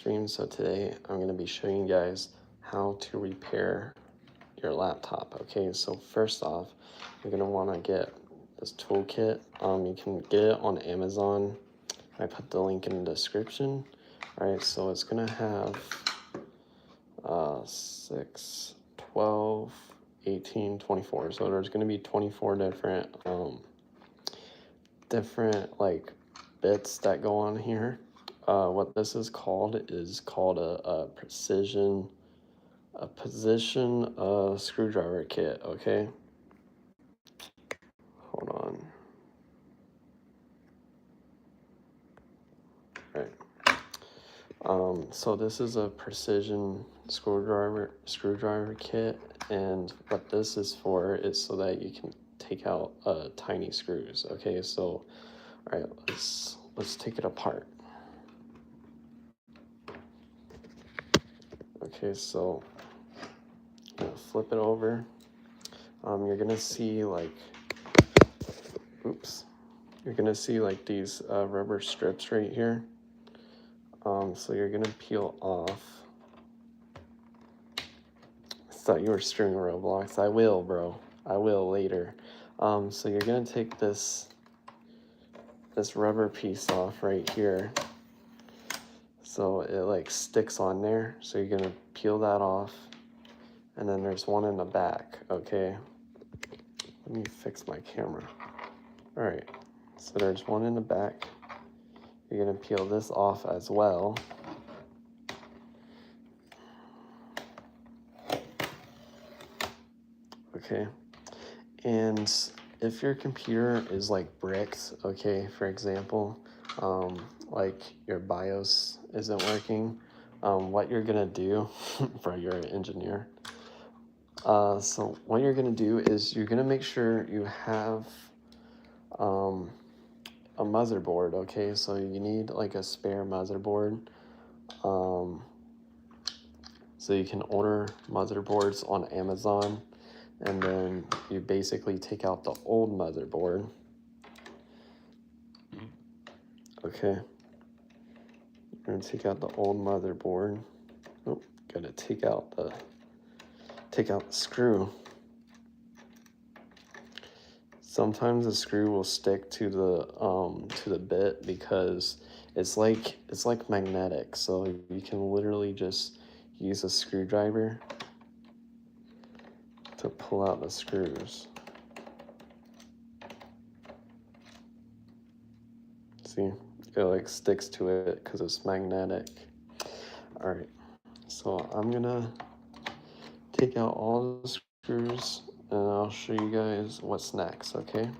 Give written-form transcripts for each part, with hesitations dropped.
stream. So today I'm going to be showing you guys how to repair your laptop. Okay, so first off, you're going to want to get this toolkit. You can get it on Amazon. I put the link in the description. All right, so it's going to have 6, 12, 18, 24. So there's going to be 24 different like bits that go on here. What this is called a position screwdriver kit. Okay, hold on. All right. So this is a precision screwdriver kit, and what this is for is so that you can take out tiny screws. Okay, so all right, let's take it apart. Okay, so I'm gonna flip it over. You're gonna see like, you're gonna see like these rubber strips right here. So you're gonna peel off. I thought you were streaming Roblox. I will, bro. I will later. So you're gonna take this rubber piece off right here. So it like sticks on there. So you're gonna peel that off. And then there's one in the back, okay? Let me fix my camera. All right, so there's one in the back. You're gonna peel this off as well. Okay, and if your computer is like bricked, okay, for example, like your BIOS isn't working, what you're gonna do, bro, you're an engineer. So what you're gonna do is you're gonna make sure you have a motherboard, okay? So you need like a spare motherboard. So you can order motherboards on Amazon, and then you basically take out the old motherboard. Okay. You're gonna take out the old motherboard. Oh, gotta take out the screw. Sometimes the screw will stick to the bit because it's like magnetic. So you can literally just use a screwdriver to pull out the screws. See, it like sticks to it because it's magnetic. All right, so I'm gonna take out all the screws and I'll show you guys what's next, okay?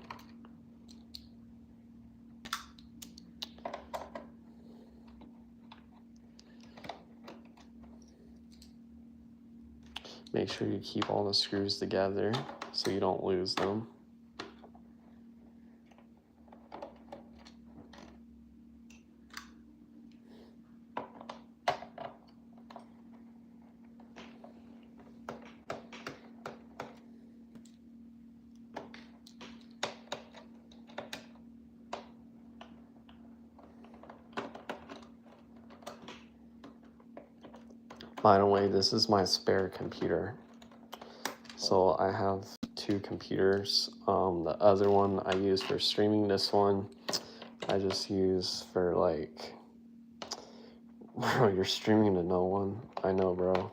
Make sure you keep all the screws together so you don't lose them. By the way, this is my spare computer. So I have 2 computers. The other one I use for streaming. This one I just use for like, bro, you're streaming to no one. I know, bro.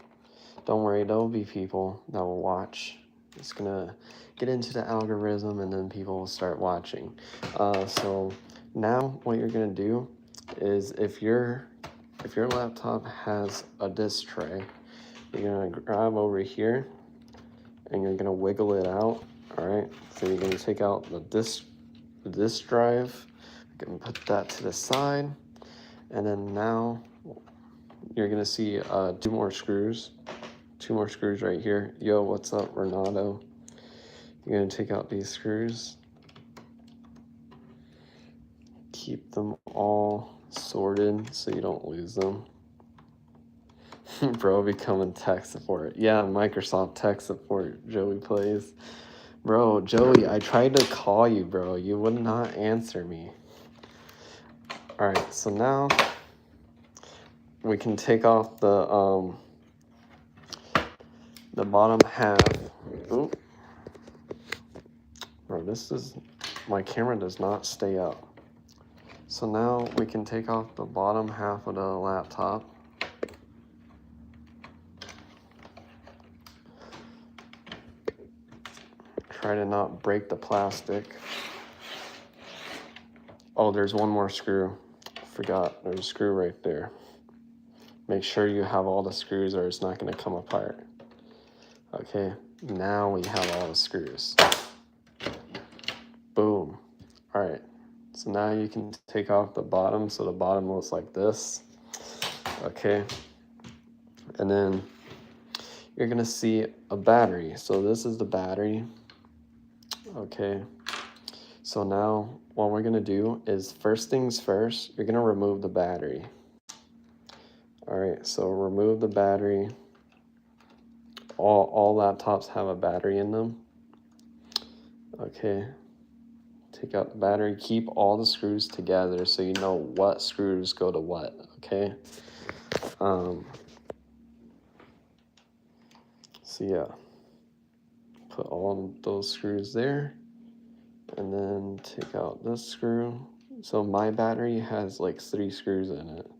Don't worry, there'll be people that will watch. It's gonna get into the algorithm and then people will start watching. So now what you're gonna do is if your laptop has a disk tray, you're gonna grab over here and you're gonna wiggle it out. All right, so you're gonna take out the disk drive. You can put that to the side, and then now you're gonna see 2 more screws right here. Yo, what's up, Renato? You're gonna take out these screws, keep them all sorted so you don't lose them. Bro, becoming tech support. Yeah, Microsoft tech support. Joey plays. Bro, Joey, I tried to call you, bro. You would not answer me. All right, so now we can take off the bottom half. Ooh. Bro, my camera does not stay up. So now we can take off the bottom half of the laptop. Try to not break the plastic. Oh, there's one more screw. Forgot, there's a screw right there. Make sure you have all the screws or it's not gonna come apart. Okay, now we have all the screws. Boom. All right, so now you can take off the bottom, so the bottom looks like this. Okay, and then you're gonna see a battery. So this is the battery. Okay, so now what we're gonna do is, first things first, you're gonna remove the battery. All right, so remove the battery. All laptops have a battery in them. Okay, take out the battery. Keep all the screws together so you know what screws go to what. Okay. So yeah, put all those screws there, and then take out this screw. So my battery has like 3 screws in it.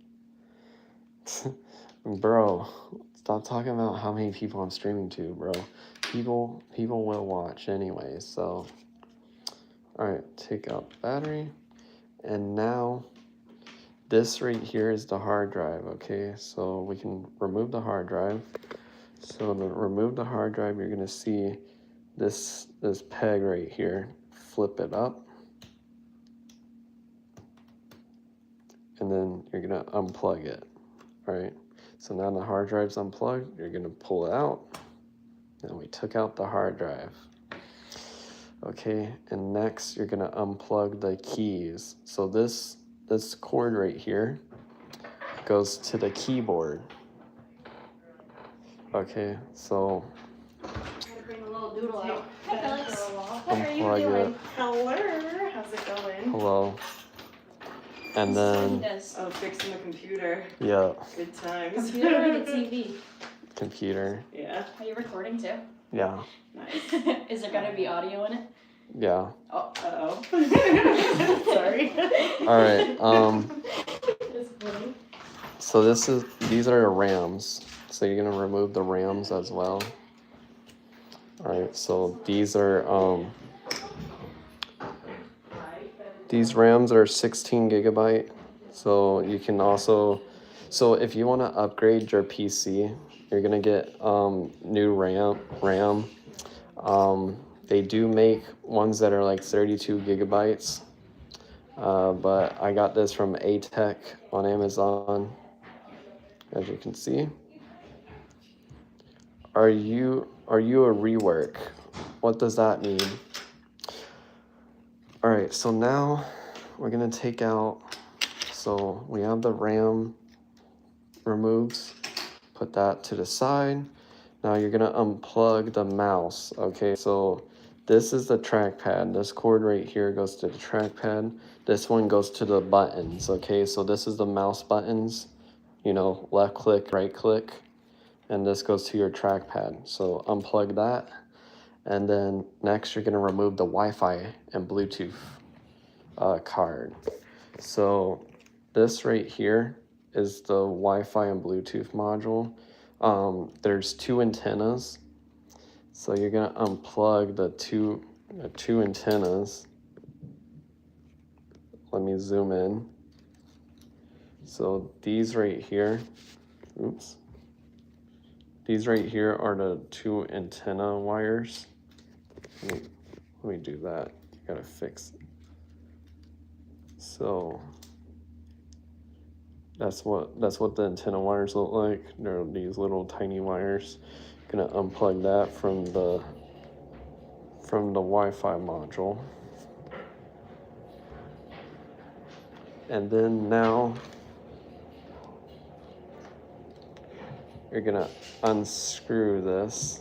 Bro, stop talking about how many people I'm streaming to, bro. People will watch anyway. So all right, take out the battery, and now this right here is the hard drive. Okay, so we can remove the hard drive. So to remove the hard drive, you're gonna see this peg right here. Flip it up, and then you're gonna unplug it. All right, so now the hard drive's unplugged. You're gonna pull it out. And we took out the hard drive. Okay, and next you're gonna unplug the keys. So this cord right here goes to the keyboard. Okay, so Bring a little doodle out. Hi, Felix. What are you unplug doing? it. Hello. How's it going? Hello. And He then, does. Oh, fixing the computer. yeah, Good times. Computer or the TV? computer. Yeah. Are you recording too? Yeah, Nice. Is there gonna be audio in it? yeah. Oh, uh-oh. Sorry. All right. It's funny. So these are the RAMs. So you're gonna remove the RAMs as well. All right. So these RAMs are 16 gigabyte. So you can also, so if you want to upgrade your PC, you're gonna get new RAM. They do make ones that are like 32 gigabytes. But I got this from ATEC on Amazon, as you can see. Are you a rework? What does that mean? All right, so now we're gonna take out, so we have the RAM removed, put that to the side. Now you're gonna unplug the mouse. Okay, so this is the trackpad. This cord right here goes to the trackpad. This one goes to the buttons. Okay, so this is the mouse buttons, you know, left click, right click, and this goes to your trackpad. So unplug that. And then next you're gonna remove the Wi-Fi and Bluetooth card. So this right here is the Wi-Fi and Bluetooth module. There's 2 antennas. So you're gonna unplug the two antennas. Let me zoom in. So these right here, oops. These right here are the 2 antenna wires. Let me do that. You gotta fix it. So that's what the antenna wires look like. They're these little tiny wires. Gonna unplug that from the Wi-Fi module. And then now you're gonna unscrew this.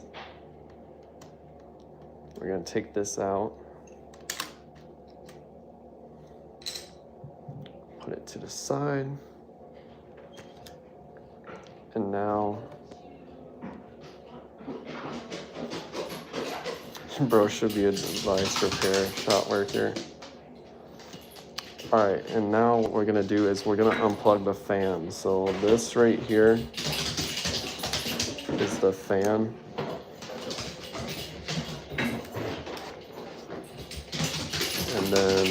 We're gonna take this out. Put it to the side. and now bro should be a device repair shop worker. All right, and now what we're gonna do is we're gonna unplug the fan. So this right here is the fan. And then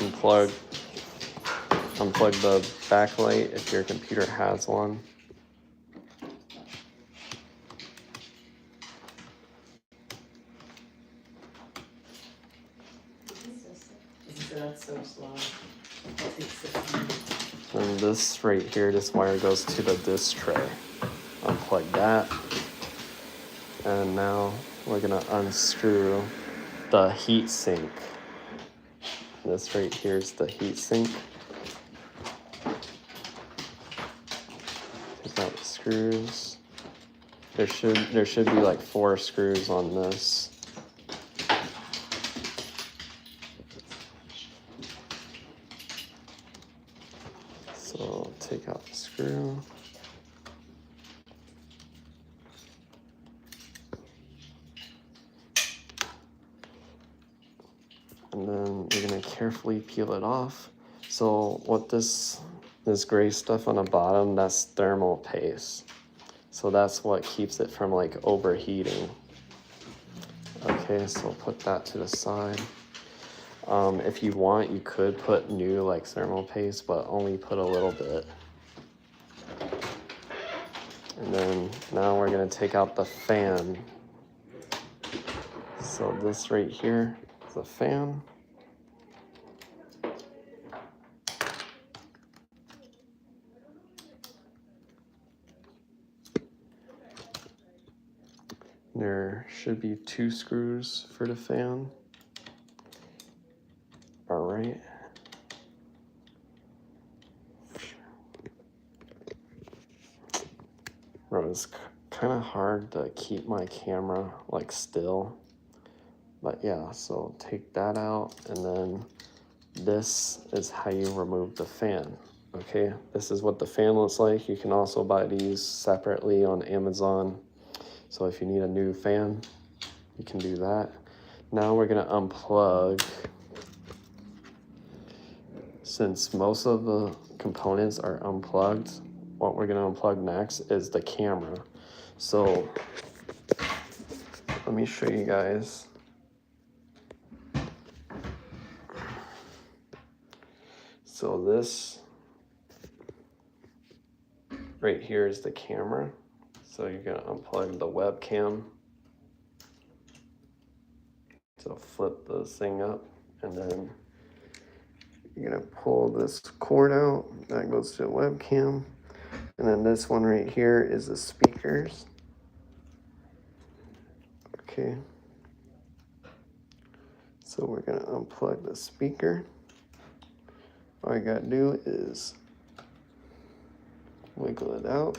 unplug the backlight if your computer has one. That's so slow. It takes 6 minutes. And this right here, this wire goes to the disc tray. Unplug that. And now we're gonna unscrew the heat sink. This right here is the heat sink. Take out the screws. There should be like 4 screws on this. So take out the screw. And then you're gonna carefully peel it off. So what this gray stuff on the bottom, that's thermal paste. So that's what keeps it from like overheating. Okay, so put that to the side. If you want, you could put new like thermal paste, but only put a little bit. And then now we're gonna take out the fan. So this right here is a fan. There should be 2 screws for the fan. All right. Bro, it's kind of hard to keep my camera like still. But yeah, so take that out, and then this is how you remove the fan. Okay, this is what the fan looks like. You can also buy these separately on Amazon. So if you need a new fan, you can do that. Now we're gonna unplug. Since most of the components are unplugged, what we're gonna unplug next is the camera. So let me show you guys. So this right here is the camera. So you're gonna unplug the webcam. So flip this thing up, and then you're gonna pull this cord out. That goes to the webcam. And then this one right here is the speakers. Okay. So we're gonna unplug the speaker. All I gotta do is wiggle it out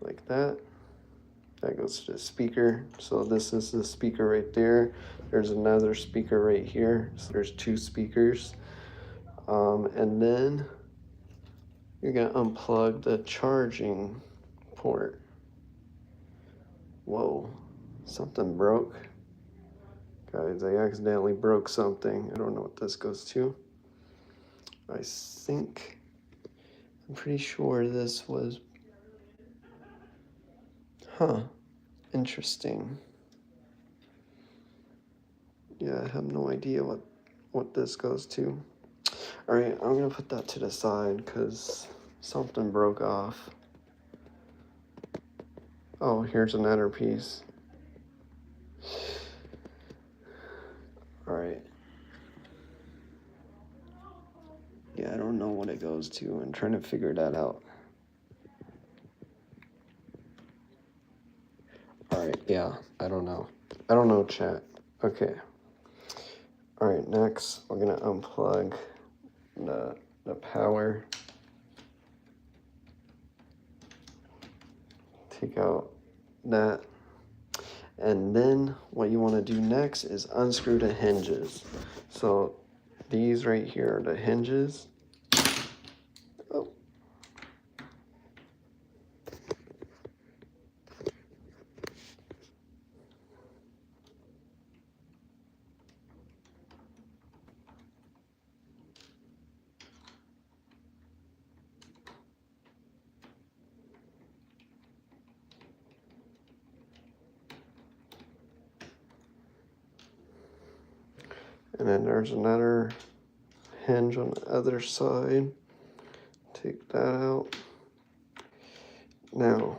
like that. That goes to the speaker. So this is the speaker right there. There's another speaker right here. So there's 2 speakers. And then you're gonna unplug the charging port. Whoa, something broke. Guys, I accidentally broke something. I don't know what this goes to. I'm pretty sure this was, interesting. Yeah, I have no idea what this goes to. All right, I'm gonna put that to the side because something broke off. Oh, here's another piece. All right. Yeah, I don't know what it goes to. I'm trying to figure that out. All right, yeah, I don't know. I don't know, chat. Okay. All right, next we're gonna unplug the power. Take out that. And then what you want to do next is unscrew the hinges. So these right here are the hinges. Oh. And then there's another hinge on the other side. Take that out. Now,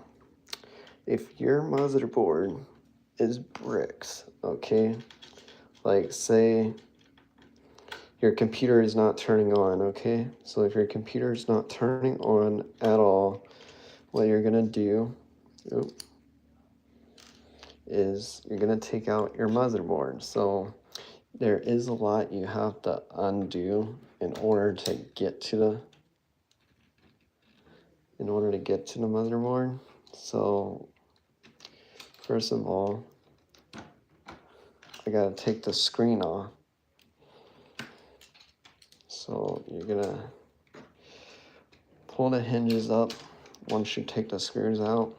if your motherboard is bricks, okay, like say your computer is not turning on, okay? So if your computer is not turning on at all, what you're gonna do is you're gonna take out your motherboard. So there is a lot you have to undo in order to get to the motherboard. So first of all, I gotta take the screen off. So you're gonna pull the hinges up once you take the screws out.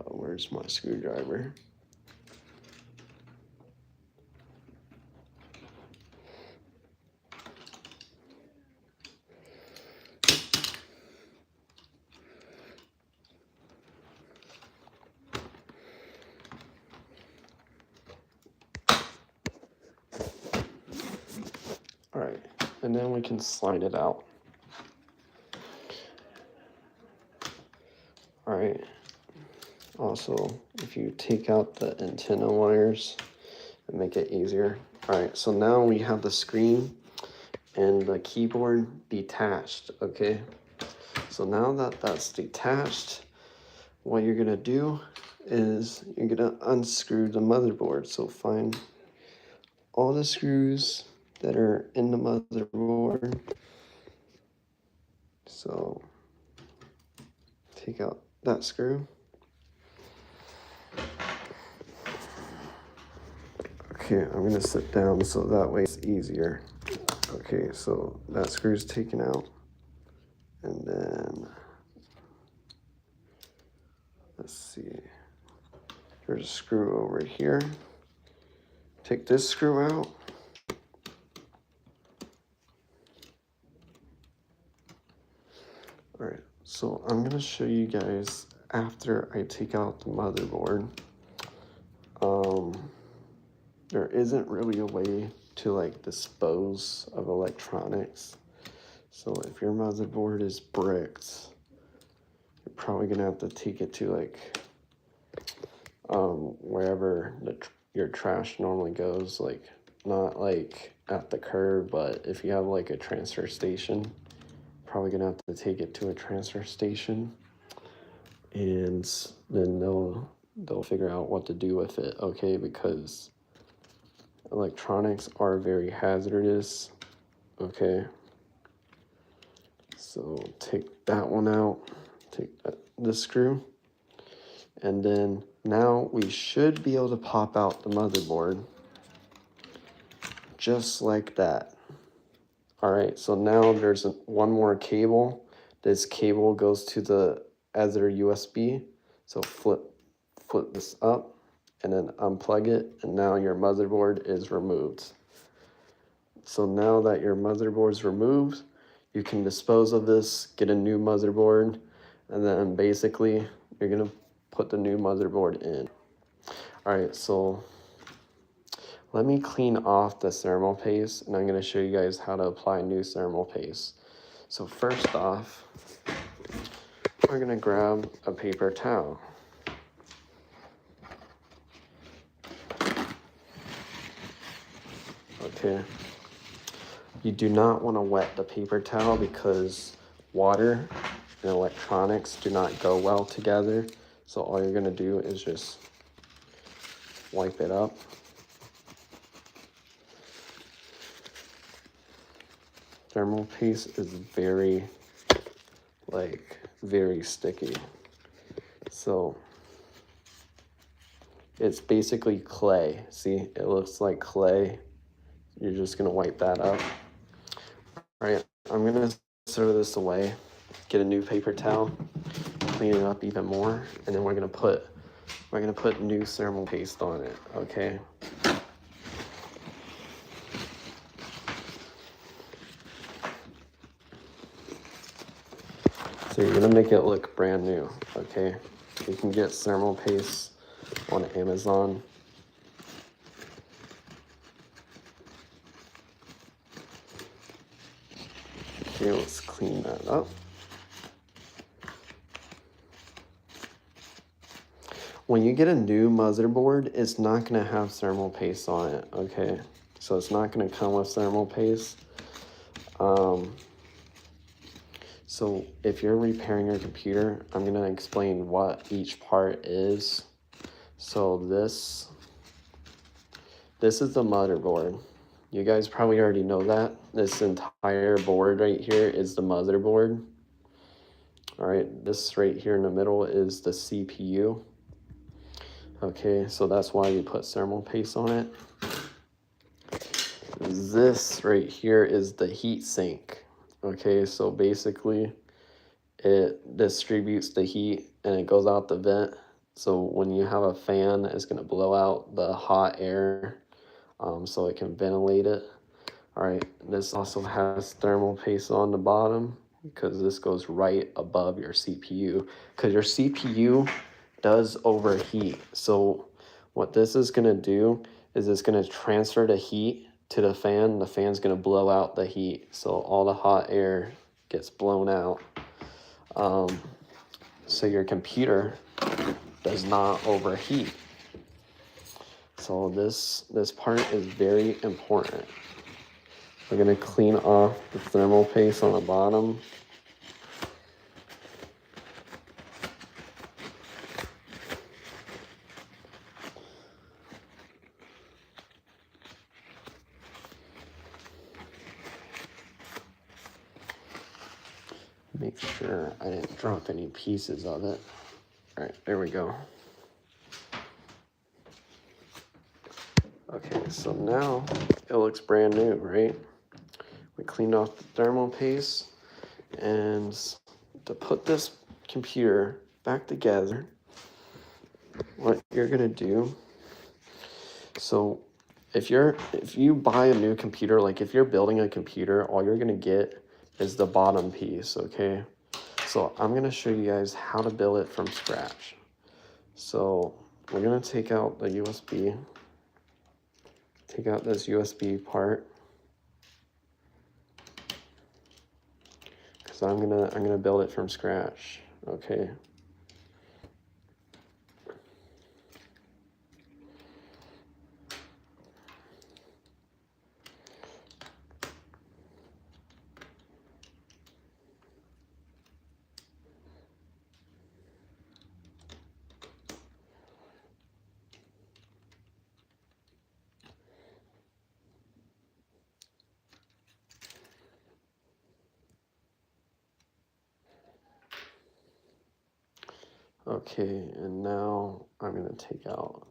Where's my screwdriver? All right, and then we can slide it out. All right. Also, if you take out the antenna wires and make it easier. All right, so now we have the screen and the keyboard detached, okay? So now that that's detached, what you're gonna do is you're gonna unscrew the motherboard. So find all the screws that are in the motherboard. So take out that screw. Okay, I'm gonna sit down so that way it's easier. Okay, so that screw's taken out. And then, let's see, there's a screw over here. Take this screw out. All right, so I'm gonna show you guys after I take out the motherboard. There isn't really a way to like dispose of electronics. So if your motherboard is bricks, you're probably gonna have to take it to like wherever your trash normally goes, like not like at the curb, but if you have like a transfer station, probably gonna have to take it to a transfer station, and then they'll figure out what to do with it, okay? Because electronics are very hazardous, okay? So take that one out, take this screw, and then now we should be able to pop out the motherboard just like that. All right, so now there's one more cable. This cable goes to the other USB. So flip this up and then unplug it, and now your motherboard is removed. So now that your motherboard is removed, you can dispose of this, get a new motherboard, and then basically you're gonna put the new motherboard in. All right, so let me clean off the thermal paste, and I'm gonna show you guys how to apply new thermal paste. So first off, we're gonna grab a paper towel. Okay. You do not want to wet the paper towel because water and electronics do not go well together. So all you're gonna do is just wipe it up. Thermal paste is very sticky. So it's basically clay. See, it looks like clay. You're just gonna wipe that up. All right, I'm gonna throw this away, get a new paper towel, clean it up even more, and then we're gonna put new thermal paste on it, okay? So you're gonna make it look brand new, okay? You can get thermal paste on Amazon. Okay, let's clean that up. When you get a new motherboard, it's not gonna have thermal paste on it, okay? So it's not gonna come with thermal paste. So if you're repairing your computer, I'm gonna explain what each part is. So this is the motherboard. You guys probably already know that. This entire board right here is the motherboard. All right, this right here in the middle is the CPU. Okay, so that's why you put thermal paste on it. This right here is the heat sink. Okay, so basically it distributes the heat and it goes out the vent. So when you have a fan, it's gonna blow out the hot air so it can ventilate it. All right, this also has thermal paste on the bottom because this goes right above your CPU because your CPU does overheat. So what this is gonna do is it's gonna transfer the heat to the fan. The fan's gonna blow out the heat. So all the hot air gets blown out. So your computer does not overheat. So this part is very important. We're gonna clean off the thermal paste on the bottom. Make sure I didn't drop any pieces of it. All right, there we go. Okay, so now it looks brand new, right? We cleaned off the thermal paste, and to put this computer back together, what you're gonna do, so if you buy a new computer, like if you're building a computer, all you're gonna get is the bottom piece, okay? So I'm gonna show you guys how to build it from scratch. So we're gonna take out the USB, take out this USB part, because I'm gonna build it from scratch, okay? Okay, and now I'm gonna take out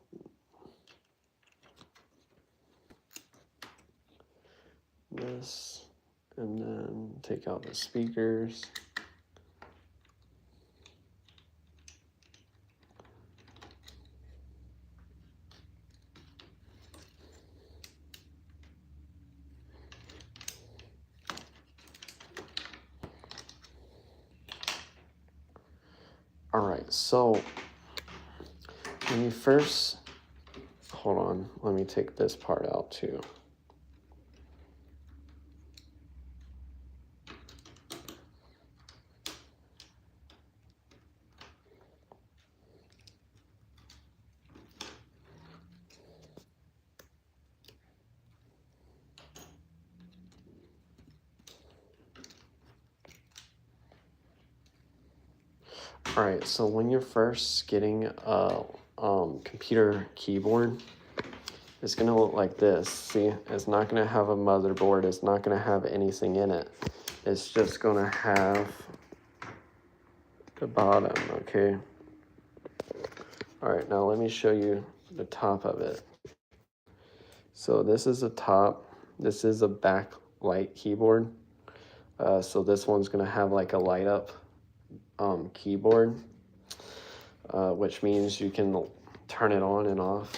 this, and then take out the speakers. All right, so when you first, hold on, let me take this part out too. All right, so when you're first getting a computer keyboard, it's gonna look like this. See, it's not gonna have a motherboard. It's not gonna have anything in it. It's just gonna have the bottom, okay? All right, now let me show you the top of it. So this is the top. This is a backlight keyboard. So this one's gonna have like a light up keyboard, which means you can turn it on and off.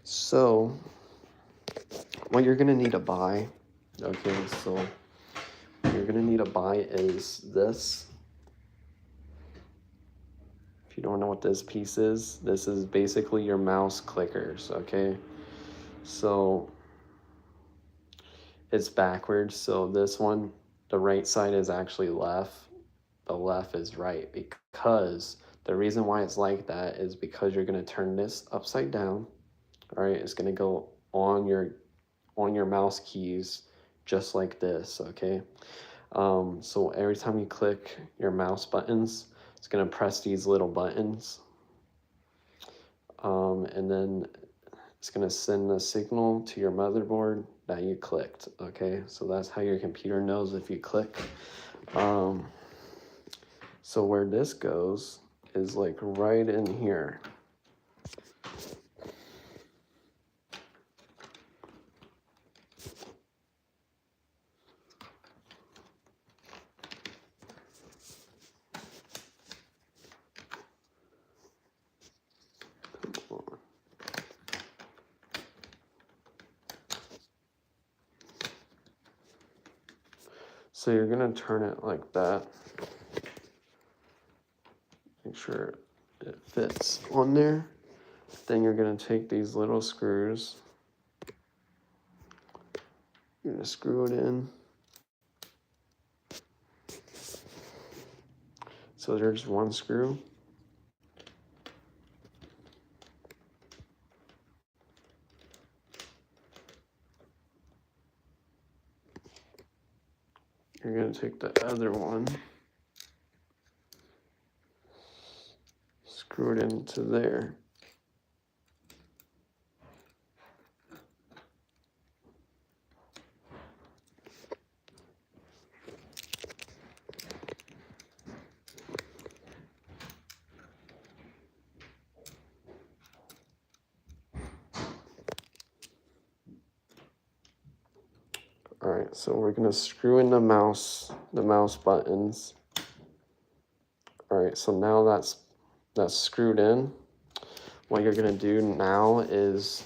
So what you're gonna need to buy, okay, so you're gonna need to buy is this. If you don't know what this piece is, this is basically your mouse clickers, okay? So it's backwards, so this one, the right side is actually left, the left is right, because the reason why it's like that is because you're gonna turn this upside down, all right? It's gonna go on your mouse keys just like this, okay? So every time you click your mouse buttons, it's gonna press these little buttons, and then it's gonna send a signal to your motherboard that you clicked, okay? So that's how your computer knows if you click. So where this goes is like right in here. So you're gonna turn it like that. Make sure it fits on there. Then you're gonna take these little screws. You're gonna screw it in. So there's one screw. You're gonna take the other one, screw it into there. All right, so we're gonna screw in the mouse buttons. All right, so now that's screwed in. What you're gonna do now is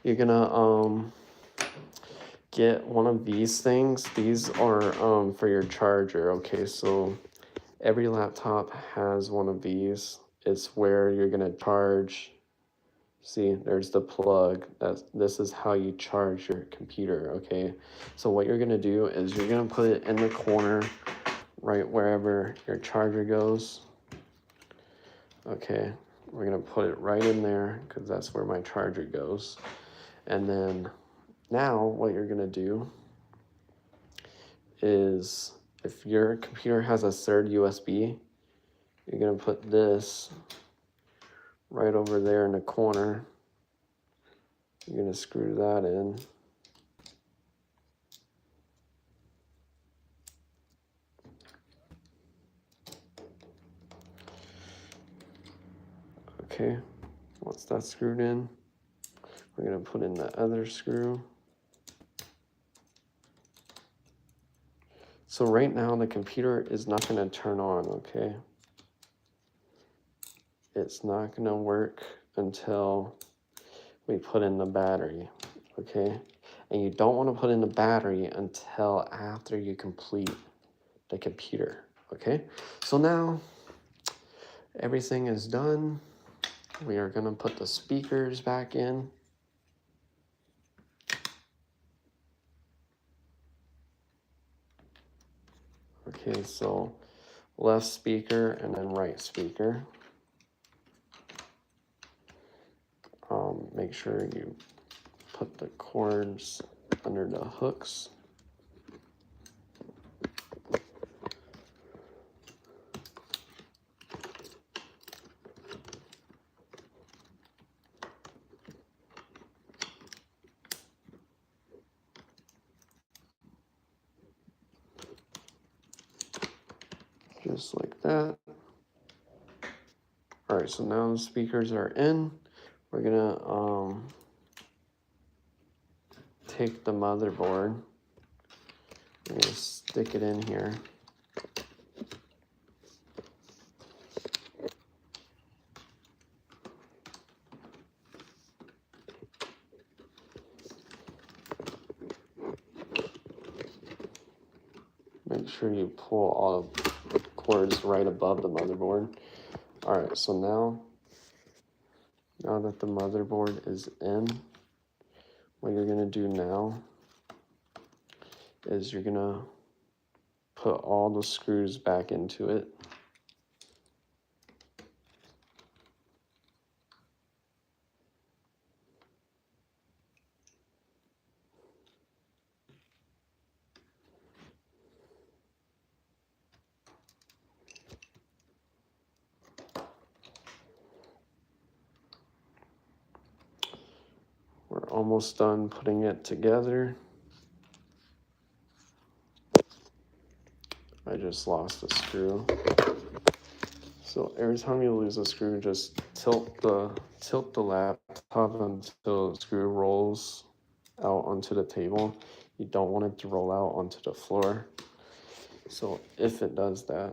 you're gonna get one of these things. These are for your charger, okay? So every laptop has one of these. It's where you're gonna charge. See, there's the plug. This is how you charge your computer, okay? So what you're gonna do is you're gonna put it in the corner, right wherever your charger goes. Okay, we're gonna put it right in there because that's where my charger goes. And then now what you're gonna do is, if your computer has a third USB, you're gonna put this right over there in the corner. You're gonna screw that in. Okay, once that's screwed in, we're gonna put in the other screw. So right now the computer is not gonna turn on, okay? It's not gonna work until we put in the battery, okay? And you don't wanna put in the battery until after you complete the computer, okay? So now everything is done. We are gonna put the speakers back in. Okay, so left speaker and then right speaker. Make sure you put the cords under the hooks. Just like that. All right, so now the speakers are in. We're gonna take the motherboard. We're gonna stick it in here. Make sure you pull all the cords right above the motherboard. All right, so now that the motherboard is in, what you're gonna do now is you're gonna put all the screws back into it. We're almost done putting it together. I just lost a screw. So every time you lose a screw, just tilt the laptop until the screw rolls out onto the table. You don't want it to roll out onto the floor. So if it does that,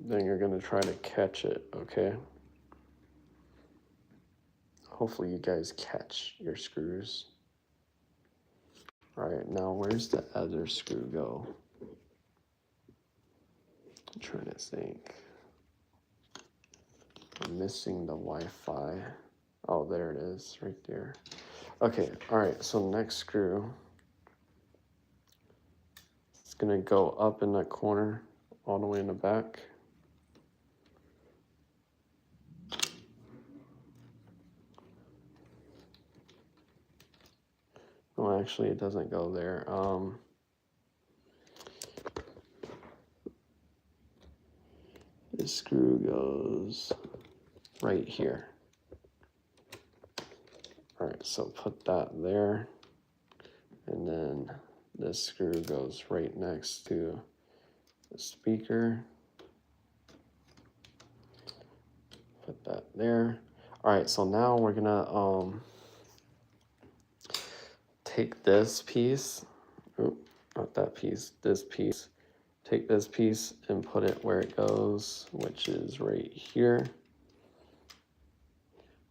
then you're gonna try to catch it, okay? Hopefully you guys catch your screws. All right, now where's the other screw go? I'm trying to think. I'm missing the Wi-Fi. Oh, there it is, right there. Okay, all right, so next screw. It's gonna go up in that corner, all the way in the back. Well, actually, it doesn't go there. This screw goes right here. All right, so put that there. And then this screw goes right next to the speaker. Put that there. All right, so now we're gonna take this piece, not that piece, this piece. Take this piece and put it where it goes, which is right here.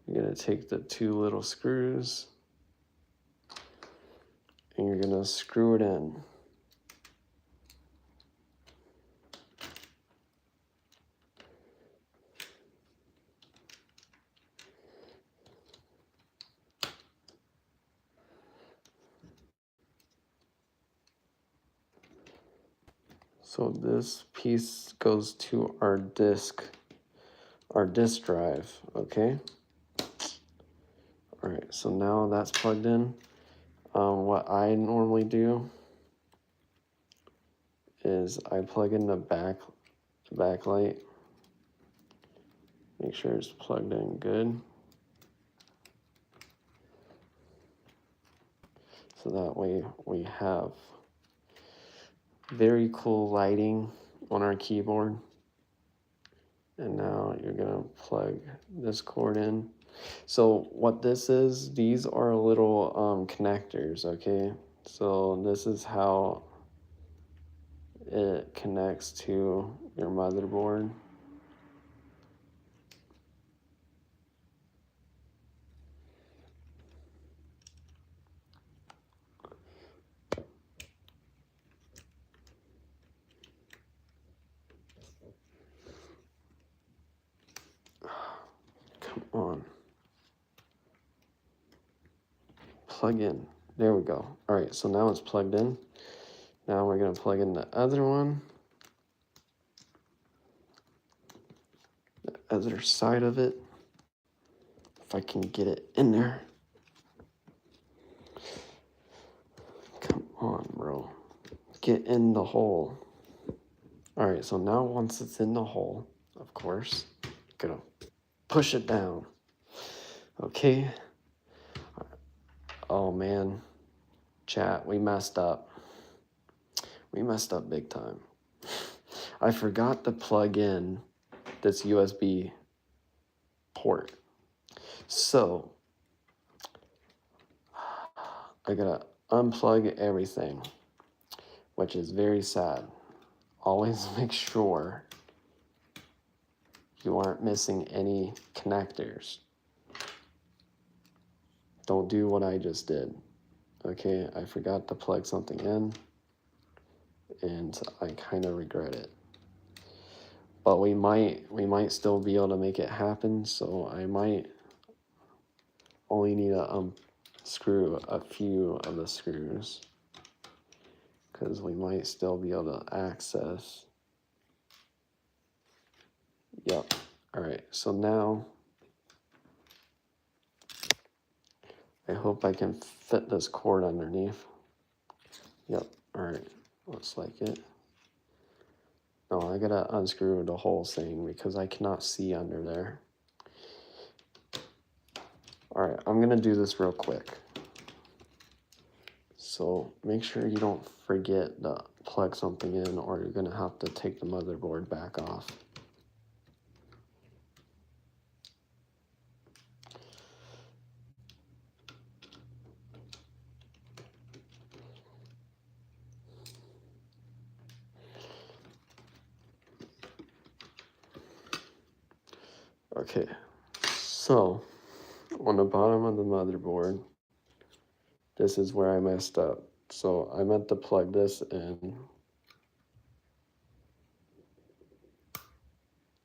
You're gonna take the two little screws and you're gonna screw it in. So this piece goes to our disk drive, okay? All right, so now that's plugged in. What I normally do is I plug in the backlight. Make sure it's plugged in good. So that way we have very cool lighting on our keyboard. And now you're gonna plug this cord in. So what this is, these are little connectors, okay? So this is how it connects to your motherboard. Come on. Plug in. There we go. All right, so now it's plugged in. Now we're gonna plug in the other one. The other side of it. If I can get it in there. Come on, bro. Get in the hole. All right, so now once it's in the hole, of course, gonna push it down. Okay. Oh man, chat, we messed up. We messed up big time. I forgot to plug in this USB port. So I gotta unplug everything, which is very sad. Always make sure you aren't missing any connectors. Don't do what I just did. Okay, I forgot to plug something in. and I kind of regret it. But we might still be able to make it happen, so I might only need to unscrew a few of the screws, because we might still be able to access. Yep. All right, so now I hope I can fit this cord underneath. Yep. All right, looks like it. No, I gotta unscrew the whole thing because I cannot see under there. All right, I'm gonna do this real quick. So make sure you don't forget to plug something in, or you're gonna have to take the motherboard back off. Okay, so on the bottom of the motherboard, this is where I messed up. So I meant to plug this in.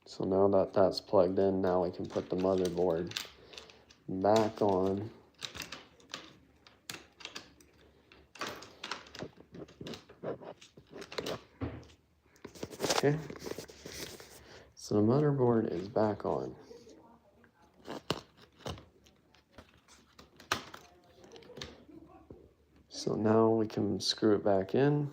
So now that that's plugged in, now I can put the motherboard back on. Okay, so the motherboard is back on. So now we can screw it back in.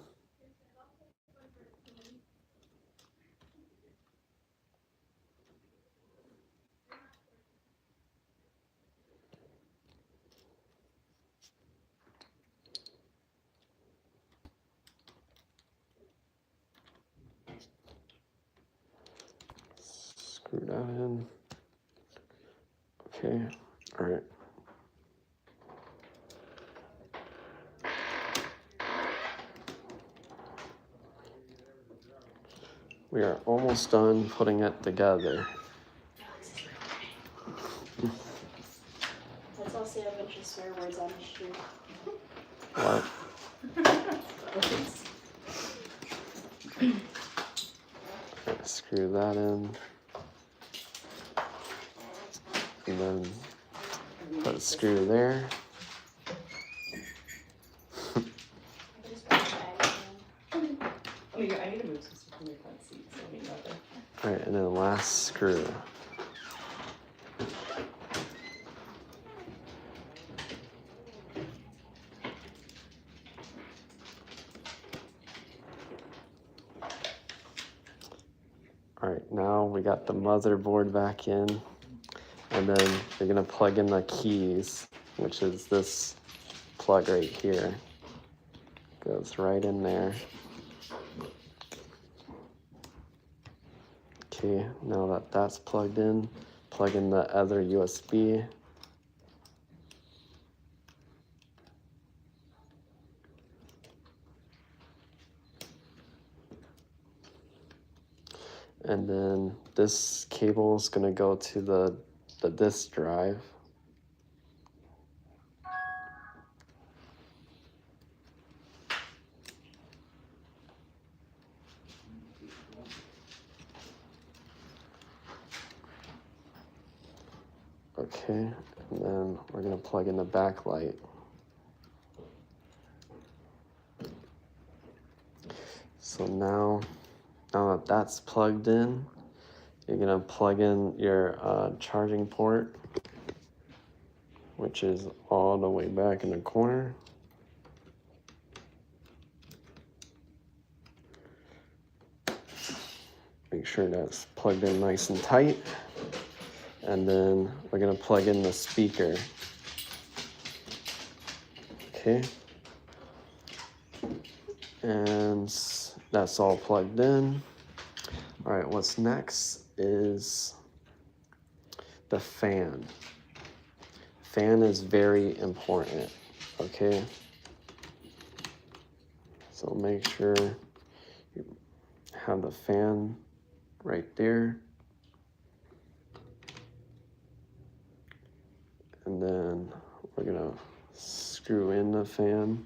Screw that in. Okay, all right. We are almost done putting it together. Let's all say a bunch of swear words on the shoe. What? Right, screw that in. And then put a screw there. I need to move some stuff from your front seat, so I need nothing. All right, and then last screw. All right, now we got the motherboard back in, and then we're gonna plug in the keys, which is this plug right here. Goes right in there. Okay, now that that's plugged in, plug in the other USB. And then this cable is gonna go to the disk drive. Okay, and then we're gonna plug in the backlight. So now that that's plugged in, you're gonna plug in your charging port, which is all the way back in the corner. Make sure that's plugged in nice and tight. And then we're gonna plug in the speaker. Okay. And that's all plugged in. All right, what's next is the fan. Fan is very important, okay? So make sure you have the fan right there. And then we're gonna screw in the fan.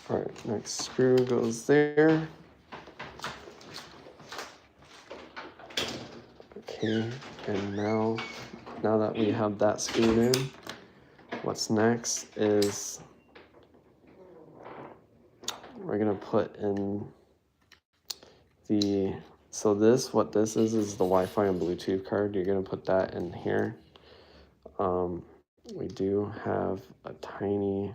All right, next screw goes there. Okay, and now that we have that screwed in, what's next is we're gonna put in what this is the Wi-Fi and Bluetooth card. You're gonna put that in here. We do have a tiny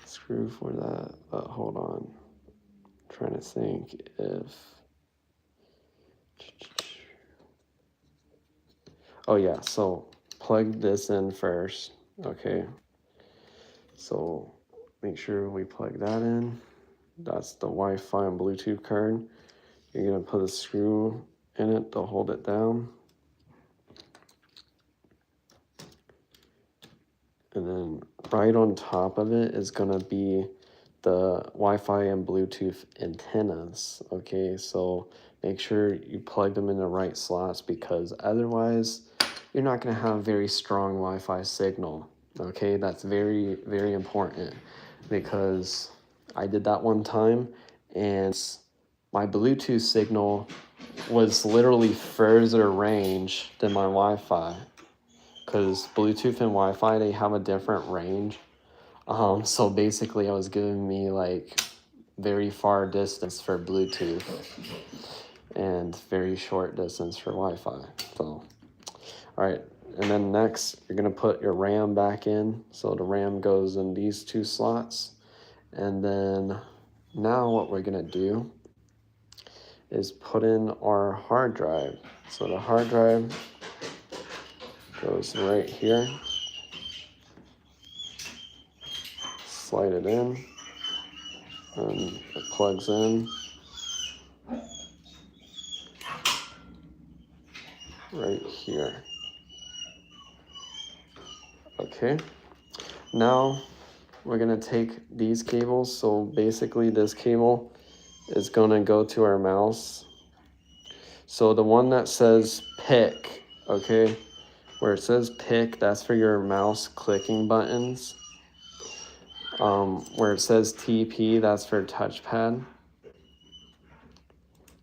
screw for that, but hold on. I'm trying to think if, oh yeah, so plug this in first, okay? So make sure we plug that in. That's the Wi-Fi and Bluetooth card. You're gonna put a screw in it to hold it down. And then right on top of it is gonna be the Wi-Fi and Bluetooth antennas, okay? So make sure you plug them in the right slots because otherwise you're not gonna have very strong Wi-Fi signal, okay? That's very, very important because I did that one time and my Bluetooth signal was literally further range than my Wi-Fi because Bluetooth and Wi-Fi, they have a different range. So basically it was giving me like very far distance for Bluetooth and very short distance for Wi-Fi. So, all right. And then next you're gonna put your RAM back in. So the RAM goes in these two slots. And then now what we're gonna do is put in our hard drive. So the hard drive goes right here. Slide it in, and it plugs in right here. Okay, now we're gonna take these cables. So basically this cable is gonna go to our mouse. So the one that says pick, okay, where it says pick, that's for your mouse clicking buttons. Where it says TP, that's for touchpad.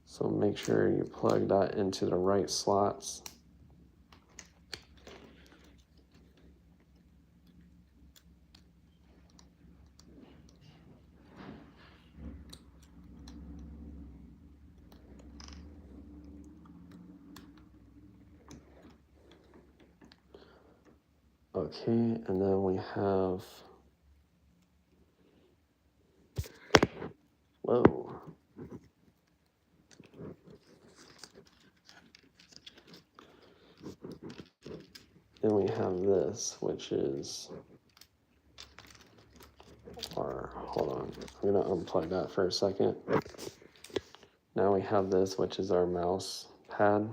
So make sure you plug that into the right slots. Okay, and then we have, whoa. Then we have this, which is our, hold on, I'm gonna unplug that for a second. Now we have this, which is our mouse pad.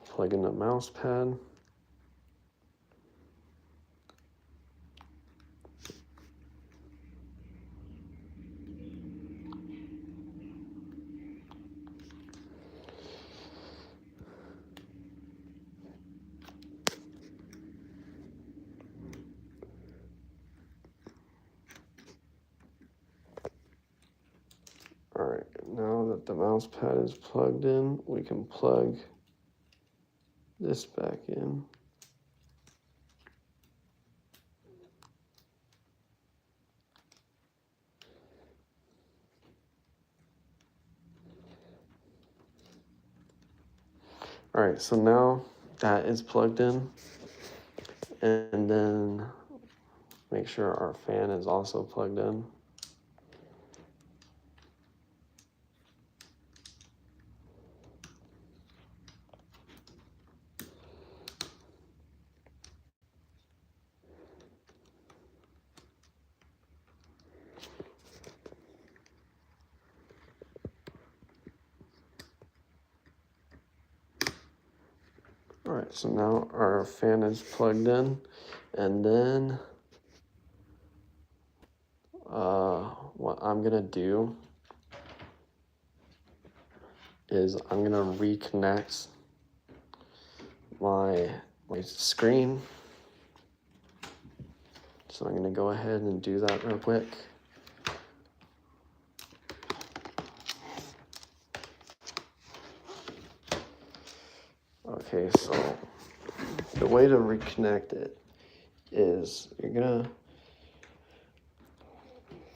Plug in the mouse pad. All right, now that the mouse pad is plugged in, we can plug this back in. All right, so now that is plugged in, and then make sure our fan is also plugged in. All right, so now our fan is plugged in, and then what I'm gonna do is I'm gonna reconnect my screen. So I'm gonna go ahead and do that real quick. Okay, so the way to reconnect it is you're gonna,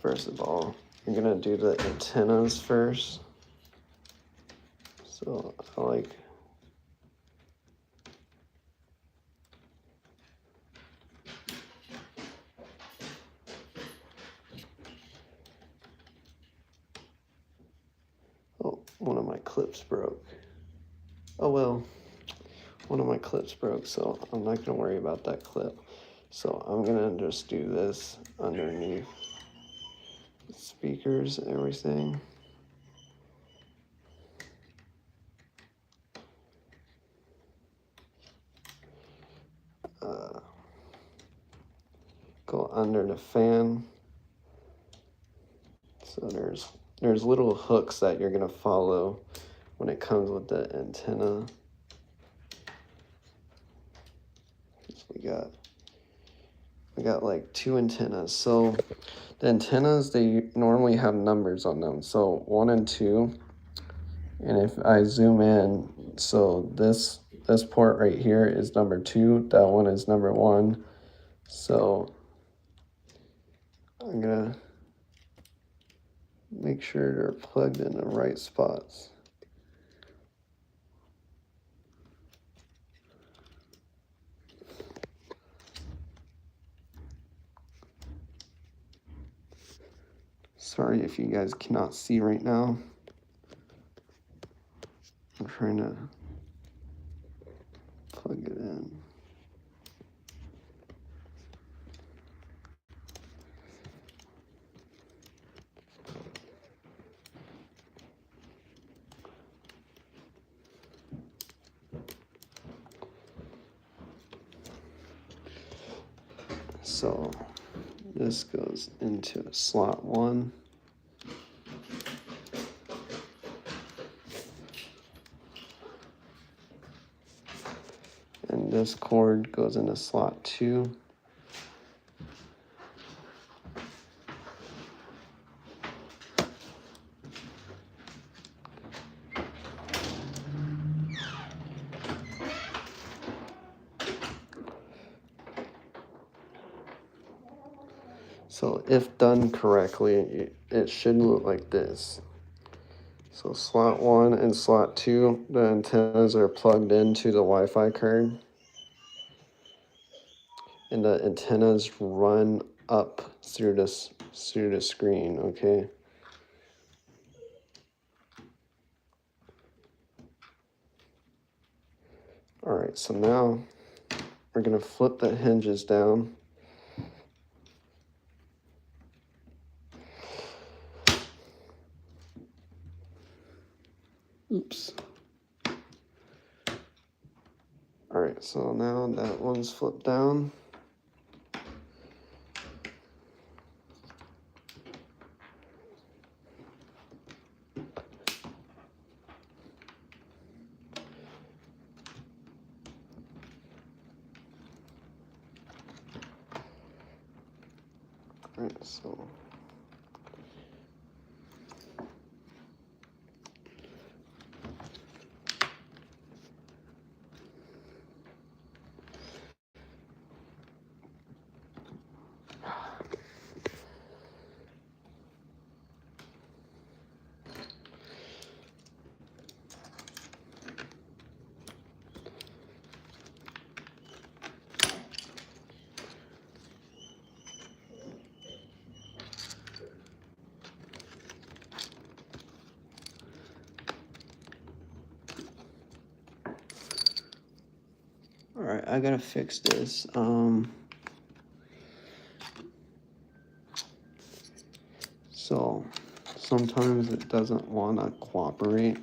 first of all, you're gonna do the antennas first. So I like, oh, one of my clips broke. Oh well, one of my clips broke, so I'm not gonna worry about that clip. So I'm gonna just do this underneath the speakers and everything. Go under the fan. So there's little hooks that you're gonna follow when it comes with the antenna. We got like 2 antennas. So the antennas, they normally have numbers on them. So 1 and 2. And if I zoom in, so this port right here is number 2. That one is number 1. So I'm gonna make sure they're plugged in the right spots. Sorry if you guys cannot see right now. I'm trying to plug it in. So this goes into slot 1. And this cord goes into slot 2. So if done correctly, it should look like this. So slot 1 and slot 2, the antennas are plugged into the Wi-Fi card. And the antennas run up through the screen, okay? All right, so now we're gonna flip the hinges down. Oops. All right, so now that one's flipped down. All right, so all right, I gotta fix this. So sometimes it doesn't want to cooperate.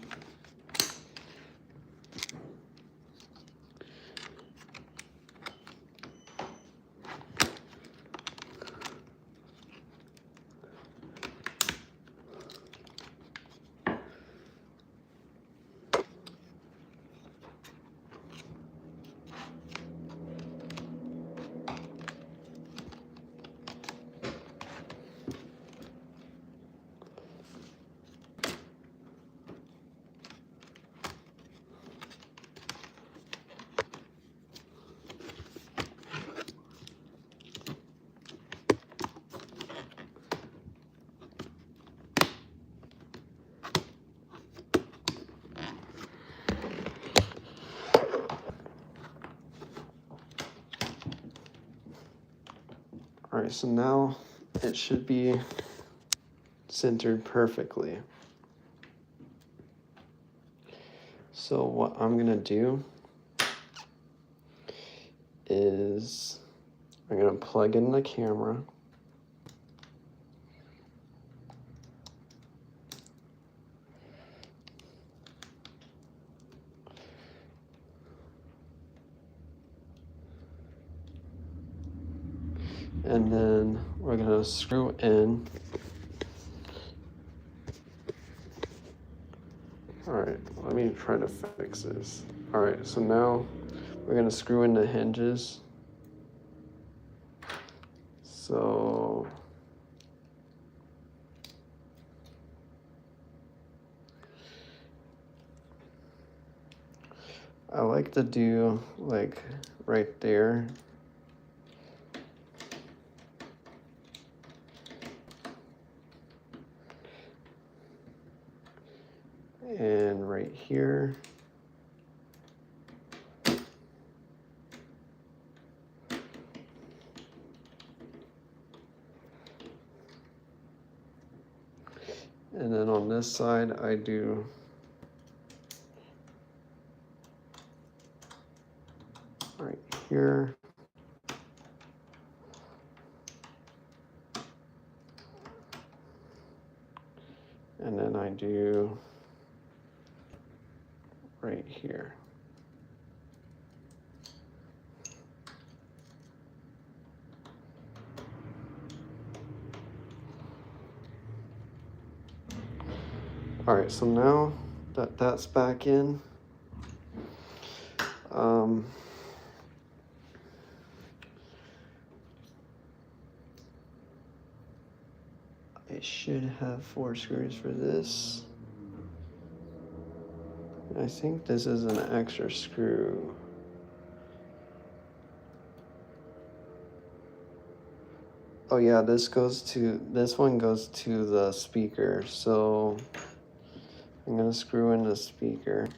All right, so now it should be centered perfectly. So what I'm gonna do is I'm gonna plug in the camera. And then we're gonna screw in. All right, let me try to fix this. All right, so now we're gonna screw in the hinges. So I like to do like right there. And right here. And then on this side, I do right here. And then I do right here. All right, so now that that's back in, I should have 4 screws for this. I think this is an extra screw. Oh yeah, this one goes to the speaker. So I'm gonna screw in the speaker.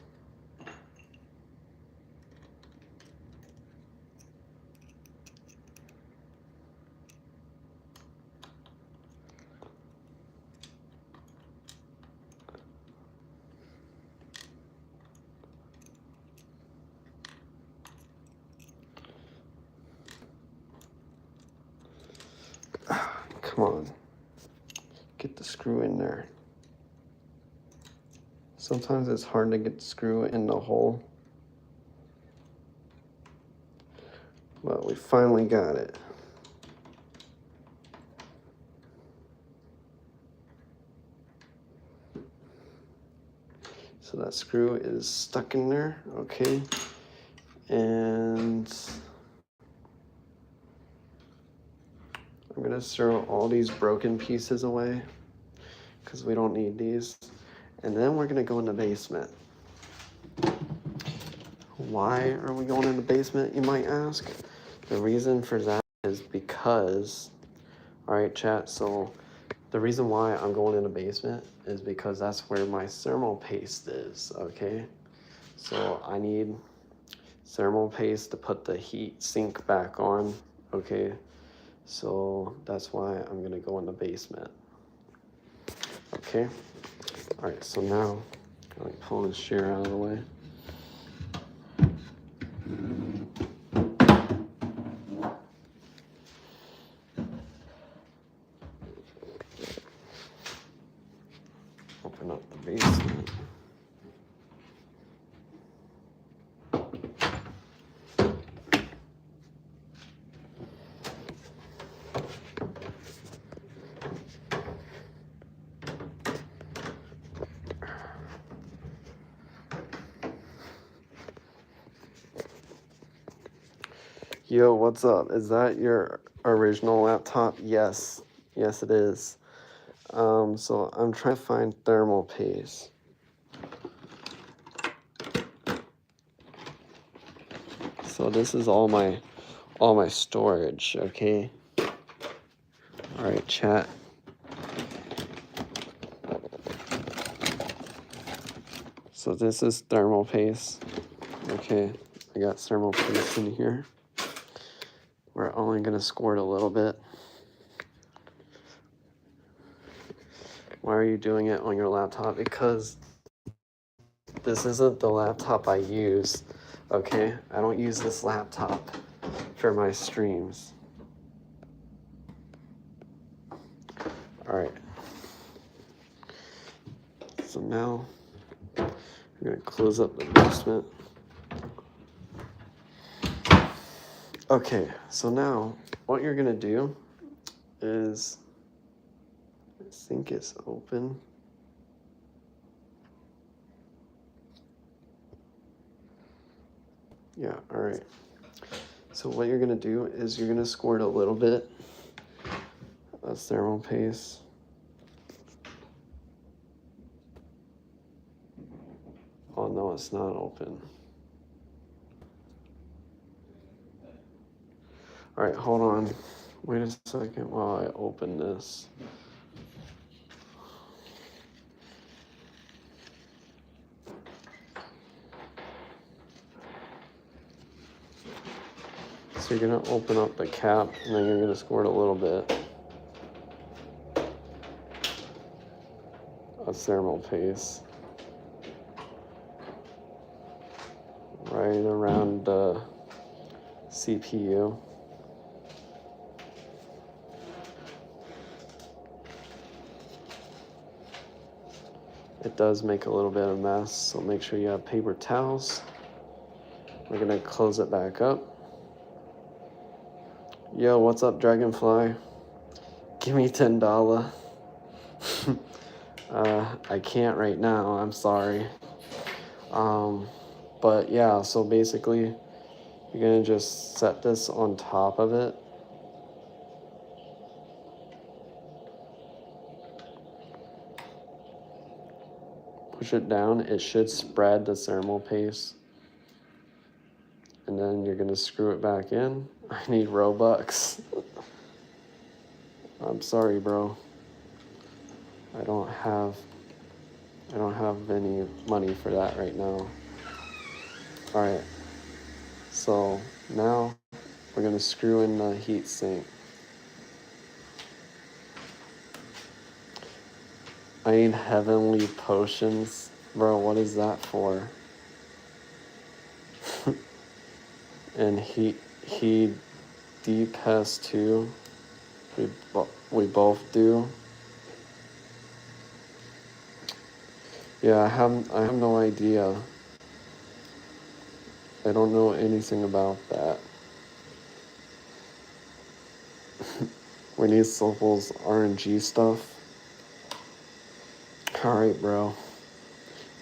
Come on, get the screw in there. Sometimes it's hard to get the screw in the hole, but we finally got it. So that screw is stuck in there, okay. And I'm gonna throw all these broken pieces away because we don't need these. And then we're gonna go in the basement. Why are we going in the basement, you might ask? The reason for that is because, all right, chat, so the reason why I'm going in the basement is because that's where my thermal paste is, okay? So I need thermal paste to put the heat sink back on, okay? So that's why I'm gonna go in the basement, okay? All right, so now, let me pull this chair out of the way. Open up the basement. Yo, what's up? Is that your original laptop? Yes. Yes, it is. So I'm trying to find thermal paste. So this is all my storage, okay? All right, chat. So this is thermal paste. Okay, I got thermal paste in here. We're only gonna squirt a little bit. Why are you doing it on your laptop? Because this isn't the laptop I use, okay? I don't use this laptop for my streams. All right. So now I'm gonna close up the basement. Okay, so now what you're gonna do is, I think it's open. Yeah, all right. So what you're gonna do is you're gonna squirt a little bit of thermal paste. Oh no, it's not open. All right, hold on. Wait a second while I open this. So you're gonna open up the cap and then you're gonna squirt a little bit of thermal paste right around the CPU. It does make a little bit of a mess, so make sure you have paper towels. We're gonna close it back up. Yo, what's up, Dragonfly? Give me $10. I can't right now, I'm sorry. But yeah, so basically, you're gonna just set this on top of it. Push it down, it should spread the thermal paste. And then you're gonna screw it back in. I need Robux. I'm sorry, bro. I don't have any money for that right now. All right. So now we're gonna screw in the heat sink. I need heavenly potions. Bro, what is that for? And he deep has two. We both do. Yeah, I have no idea. I don't know anything about that. We need Soulful's RNG stuff. Alright, bro.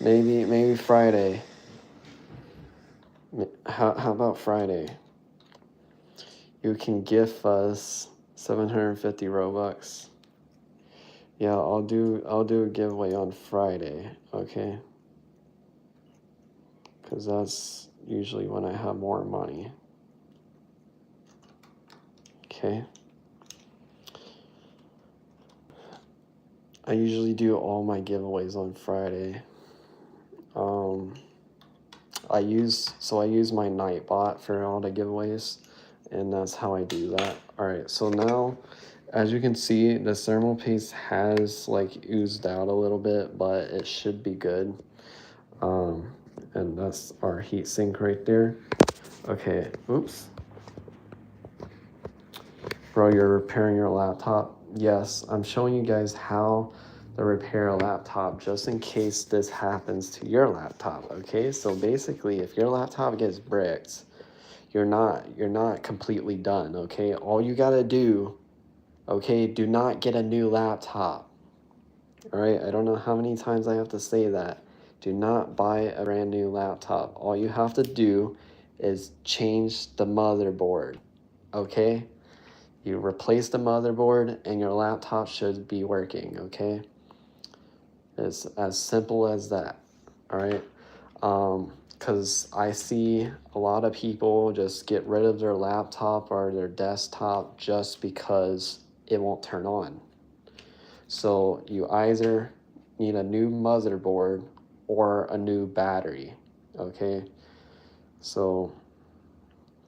Maybe Friday. How about Friday? You can gift us 750 Robux. Yeah, I'll do a giveaway on Friday, okay? Because that's usually when I have more money. Okay? I usually do all my giveaways on Friday. I use my Nightbot for all the giveaways, and that's how I do that. All right, so now, as you can see, the thermal paste has like oozed out a little bit, but it should be good. And that's our heat sink right there. Okay, oops. Bro, you're repairing your laptop? Yes, I'm showing you guys how to repair a laptop just in case this happens to your laptop, okay? So basically, if your laptop gets bricked, you're not completely done, okay? All you gotta do, okay, do not get a new laptop. All right, I don't know how many times I have to say that. Do not buy a brand new laptop. All you have to do is change the motherboard, okay? You replace the motherboard and your laptop should be working, okay? It's as simple as that, all right? Because I see a lot of people just get rid of their laptop or their desktop just because it won't turn on. So you either need a new motherboard or a new battery, okay? So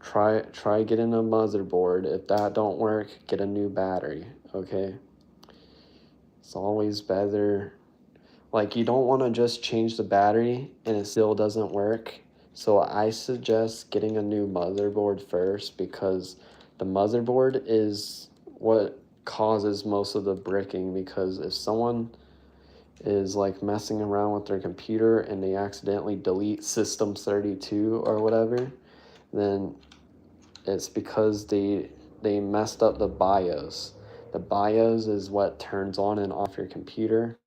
try getting a motherboard. If that don't work, get a new battery, okay? It's always better. Like, you don't want to just change the battery and it still doesn't work. So I suggest getting a new motherboard first, because the motherboard is what causes most of the bricking. Because if someone is like messing around with their computer and they accidentally delete System32 or whatever, then it's because they messed up the BIOS. The BIOS is what turns on and off your computer.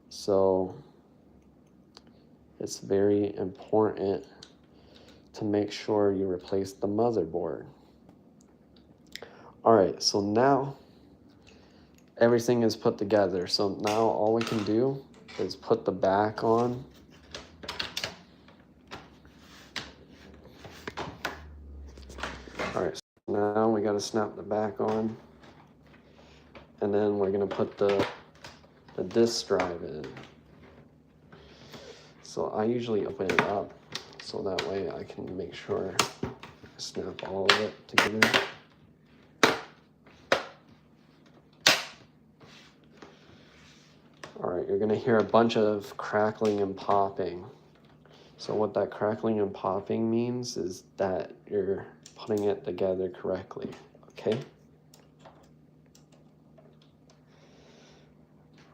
So it's very important to make sure you replace the motherboard. All right, so now everything is put together. So now all we can do is put the back on. All right, so now we got to snap the back on, and then we're gonna put the disk drive in. So I usually open it up so that way I can make sure I snap all of it together. All right, you're gonna hear a bunch of crackling and popping. So what that crackling and popping means is that you're putting it together correctly, okay?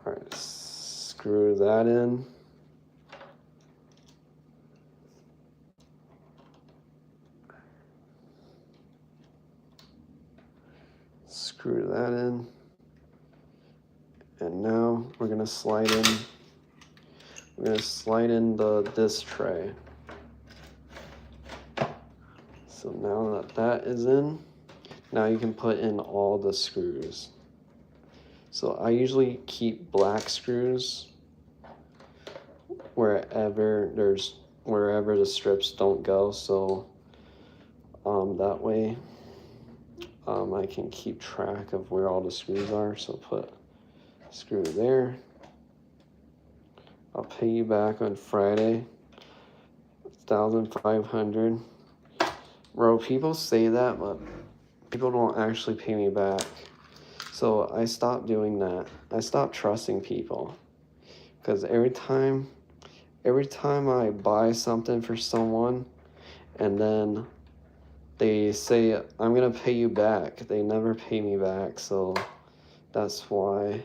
All right, screw that in. Screw that in. And now we're gonna slide in the disk tray. So now that that is in, now you can put in all the screws. So I usually keep black screws wherever the strips don't go. So that way I can keep track of where all the screws are. So put screw there. I'll pay you back on Friday. 1,500. Bro, people say that, but people don't actually pay me back. So I stopped doing that. I stopped trusting people. Because every time I buy something for someone and then they say, I'm gonna pay you back, they never pay me back. So that's why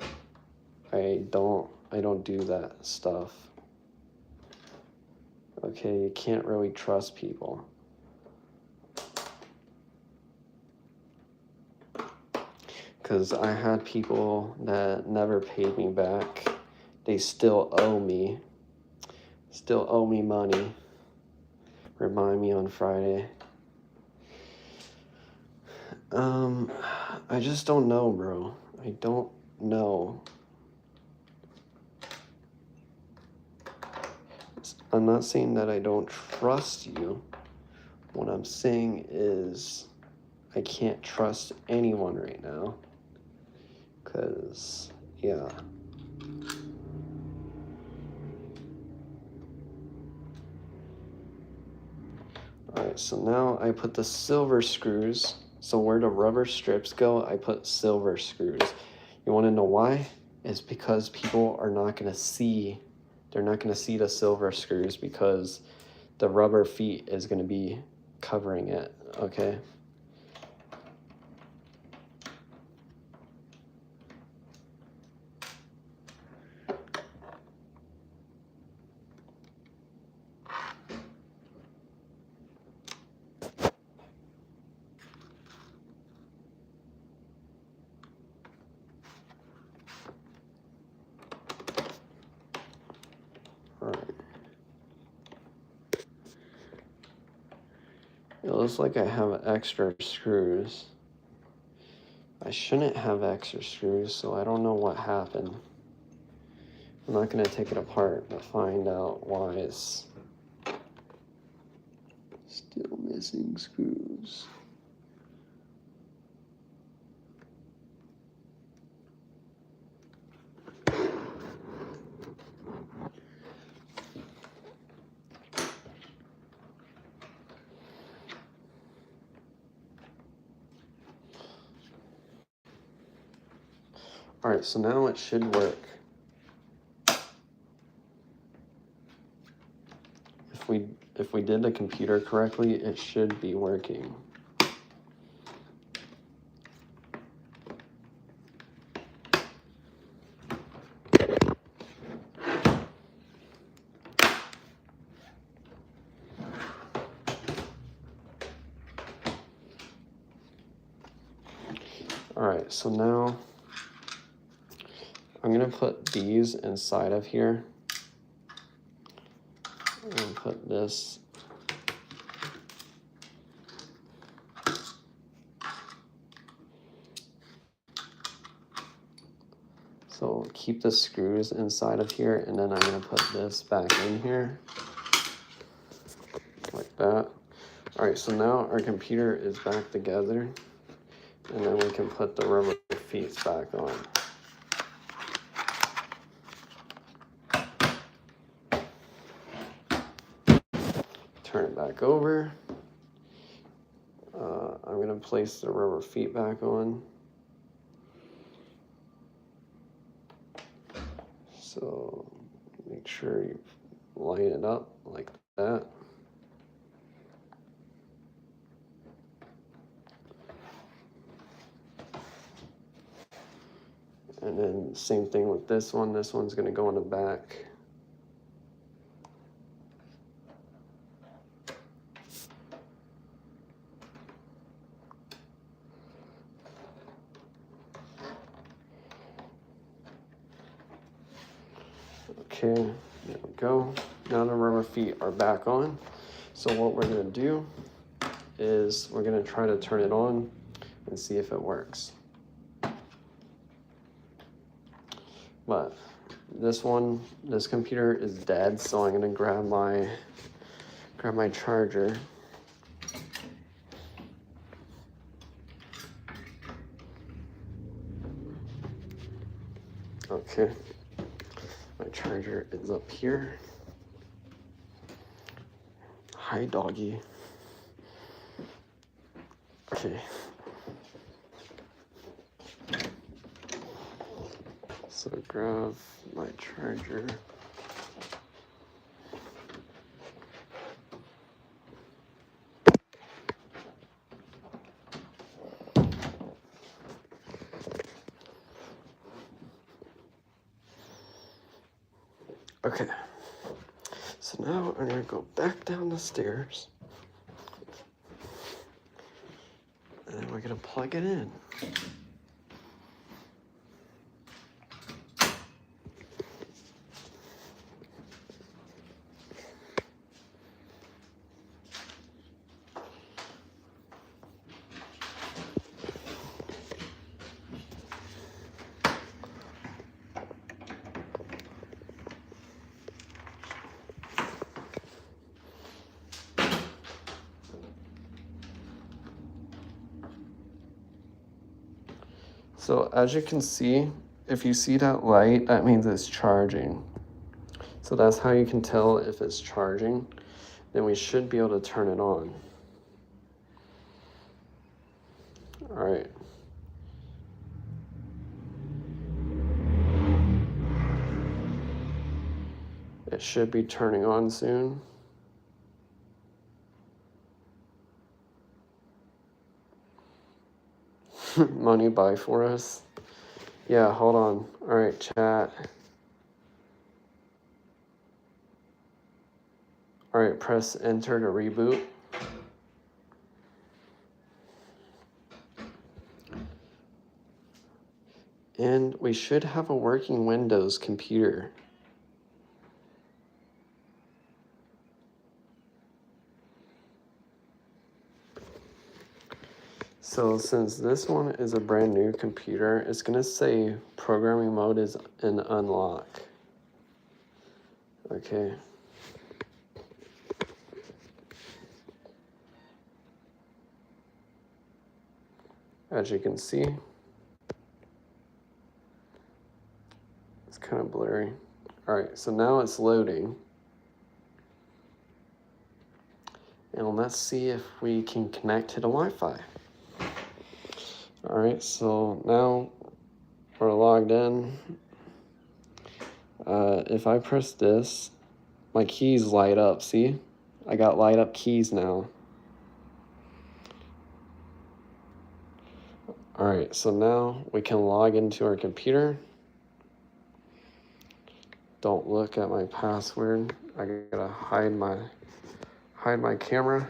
I don't do that stuff. Okay, you can't really trust people. Because I had people that never paid me back. They still owe me money. Remind me on Friday. I just don't know, bro. I don't know. I'm not saying that I don't trust you. What I'm saying is I can't trust anyone right now. Because, yeah. Alright, so now I put the silver screws. So where the rubber strips go, I put silver screws. You want to know why? It's because people are not going to see, they're not going to see the silver screws because the rubber feet is going to be covering it, okay? It looks like I have extra screws. I shouldn't have extra screws, so I don't know what happened. I'm not gonna take it apart to find out why it's still missing screws. All right, so now it should work. If we did the computer correctly, it should be working. All right, so now I'm gonna put these inside of here. And put this. So keep the screws inside of here, and then I'm gonna put this back in here, like that. All right, so now our computer is back together, and then we can put the rubber feet back on. Turn it back over. I'm gonna place the rubber feet back on. So make sure you line it up like that. And then same thing with this one. This one's gonna go in the back. Okay, there we go. Now the rubber feet are back on. So what we're gonna do is we're gonna try to turn it on and see if it works. But this computer is dead, so I'm gonna grab my charger. Okay. My charger is up here. Hi, doggy. Okay. So grab my charger. Okay, so now I'm gonna go back down the stairs, and then we're gonna plug it in. So as you can see, if you see that light, that means it's charging. So that's how you can tell if it's charging. Then we should be able to turn it on. All right. It should be turning on soon. Money buy for us. Yeah, hold on. All right, chat. All right, press enter to reboot. And we should have a working Windows computer. So since this one is a brand new computer, it's gonna say programming mode is in unlock. Okay. As you can see, it's kind of blurry. All right, so now it's loading. And let's see if we can connect to the Wi-Fi. All right, so now we're logged in. If I press this, my keys light up. See? I got light up keys now. Alright, so now we can log into our computer. Don't look at my password. I gotta hide my camera.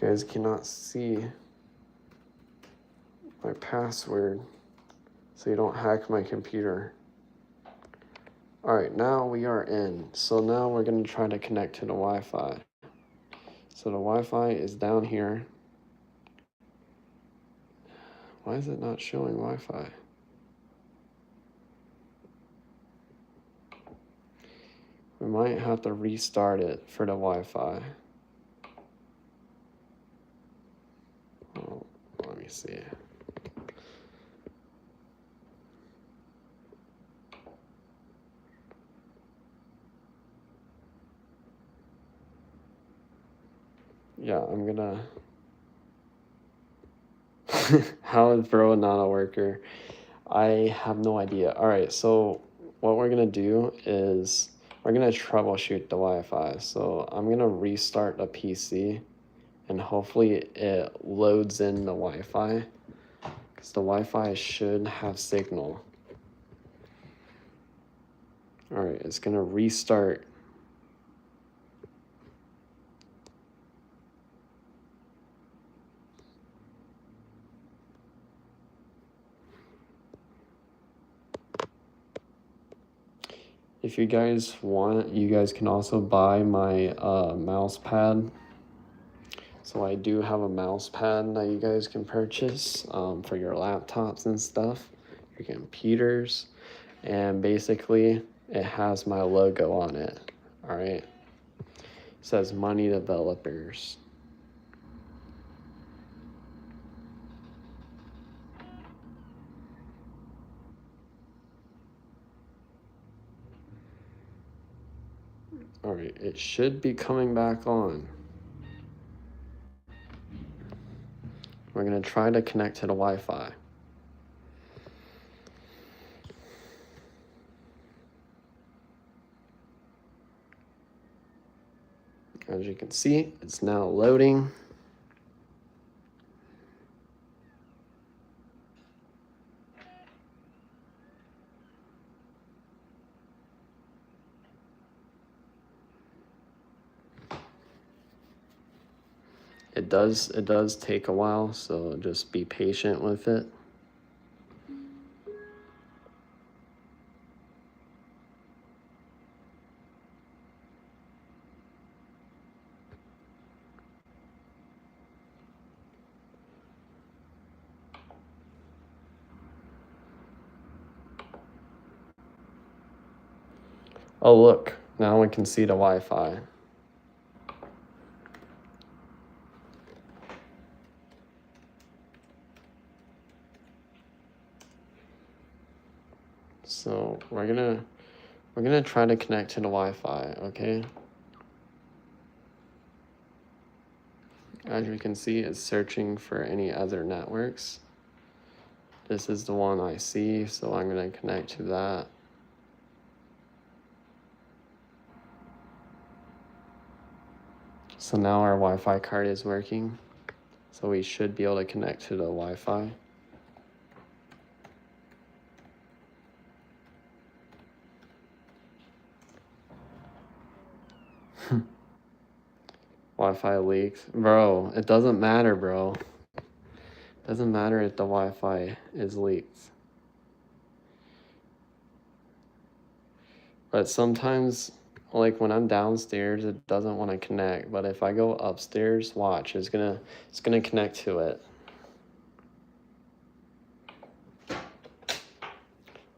You guys cannot see my password, so you don't hack my computer. Alright, now we are in. So now we're gonna try to connect to the Wi-Fi. So the Wi-Fi is down here. Why is it not showing Wi-Fi? We might have to restart it for the Wi-Fi. Oh, let me see. Yeah, I'm gonna... How is Bro not a worker? I have no idea. Alright, so what we're gonna do is we're gonna troubleshoot the Wi-Fi. So I'm gonna restart the PC and hopefully it loads in the Wi-Fi, because the Wi-Fi should have signal. Alright, it's gonna restart. If you guys want, you guys can also buy my mouse pad. So I do have a mouse pad that you guys can purchase for your laptops and stuff, your computers. And basically it has my logo on it. All right. It says Money Developers. All right, it should be coming back on. We're gonna try to connect to the Wi-Fi. As you can see, it's now loading. It does take a while, so just be patient with it. Oh look, now we can see the Wi-Fi. So we're gonna try to connect to the Wi-Fi, okay? As you can see, it's searching for any other networks. This is the one I see, so I'm gonna connect to that. So now our Wi-Fi card is working. So we should be able to connect to the Wi-Fi. Wi-Fi leaked. Bro, it doesn't matter, bro. It doesn't matter if the Wi-Fi is leaked. But sometimes, like when I'm downstairs, it doesn't want to connect. But if I go upstairs, watch, it's gonna connect to it.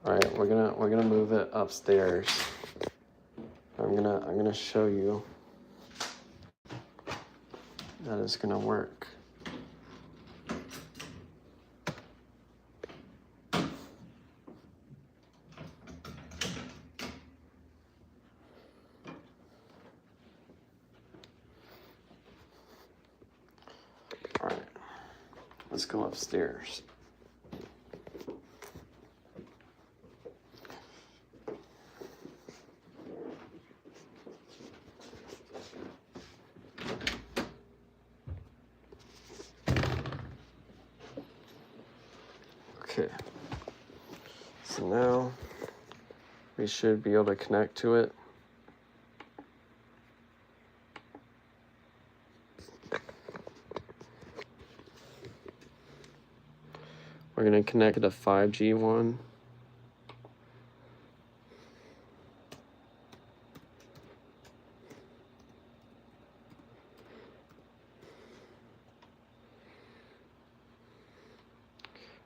All right, we're gonna move it upstairs. I'm gonna show you that it's gonna work. All right, let's go upstairs. Okay. So now we should be able to connect to it. We're going to connect to the 5G one.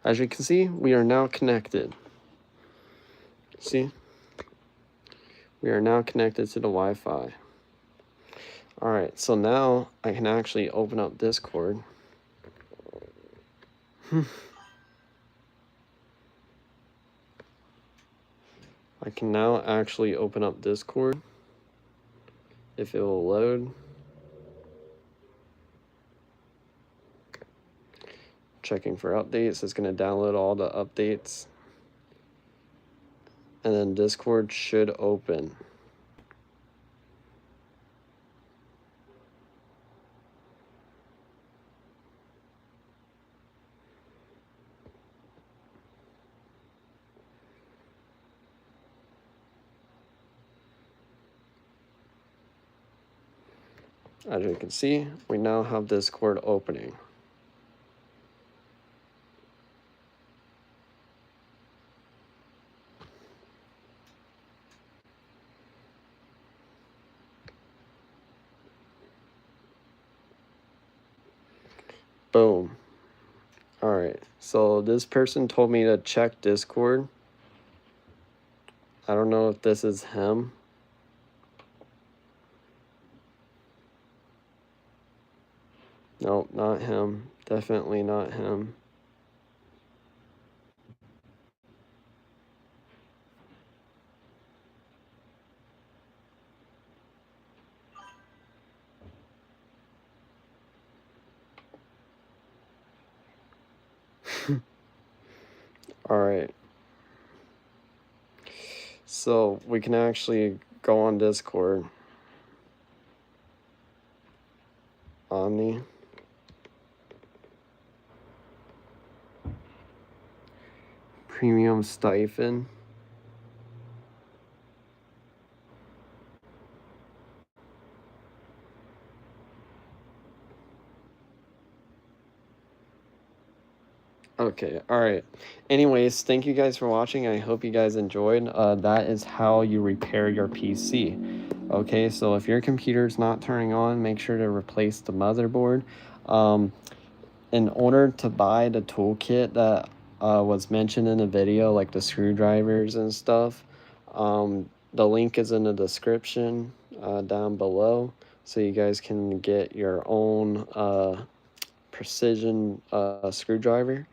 As you can see, we are now connected. See? We are now connected to the Wi-Fi. All right, so now I can actually open up Discord. I can now actually open up Discord if it will load. Checking for updates. It's going to download all the updates. And then Discord should open. As you can see, we now have Discord opening. Boom. All right, so this person told me to check Discord. I don't know if this is him. Nope, not him. Definitely not him. All right. So we can actually go on Discord. Omni. Premium stipend. Okay, all right. Anyways, thank you guys for watching. I hope you guys enjoyed. That is how you repair your PC. Okay, so if your computer's not turning on, make sure to replace the motherboard. In order to buy the toolkit that was mentioned in the video, like the screwdrivers and stuff, the link is in the description down below, so you guys can get your own precision screwdriver.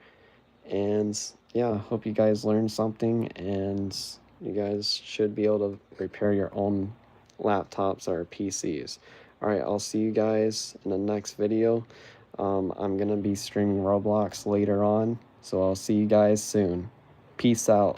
And yeah, hope you guys learned something, and you guys should be able to repair your own laptops or PCs. All right, I'll see you guys in the next video. I'm gonna be streaming Roblox later on, so I'll see you guys soon. Peace out.